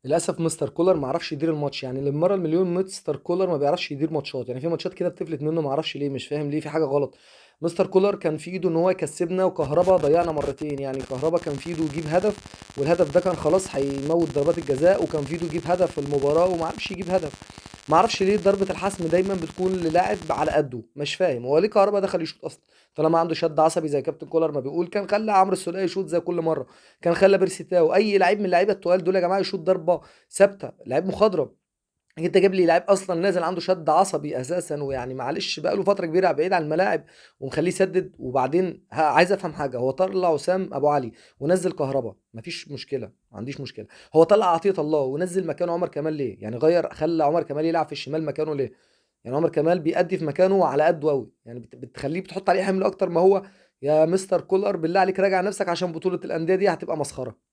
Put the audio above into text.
للاسف مستر كولر ما عرفش يدير الماتش، يعني للمره المليون مستر كولر ما بيعرفش يدير ماتشات، يعني في ماتشات كده بتفلت منه ما اعرفش ليه، مش فاهم ليه، في حاجه غلط. مستر كولر كان في ايده ان هو يكسبنا، وكهربا ضيعنا مرتين، يعني كهربا كان في ايده يجيب هدف، والهدف ده كان خلاص هيموت ضربات الجزاء، وكان في ايده يجيب هدف في المباراه وما عرفش يجيب هدف. ما اعرفش ليه ضربه الحسم دايما بتكون للاعب على قده، مش فاهم هو ليه كهربا دخل يشوط اصلا، طالما عنده شد عصبي زي كابتن كولر ما بيقول، كان خلى عمرو السوليه يشوط زي كل مره، كان خلى بيرسيتاو، اي لعيب من اللعيبه التقال دول يا جماعه يشوط ضربه ثابته، لعيب مخضرم. انت جايب لي لعيب اصلا نازل عنده شد عصبي اساسا، ويعني معلش بقى له فتره كبيره بعيد عن الملاعب، ومخليه يسدد، وبعدين عايز افهم حاجه، هو طلع وسام ابو علي ونزل كهربا، مفيش مشكله، ما عنديش مشكله. هو طلع عطيه الله ونزل مكانه عمر كمال ليه؟ يعني غير، خلى عمر كمال يلعب في الشمال مكانه ليه؟ يعني عمر كمال بيأدي في مكانه على قده قوي، يعني بتخليه بتحط عليه حمل اكتر ما هو. يا مستر كولر بالله عليك راجع نفسك، عشان بطوله الانديه دي هتبقى مسخره.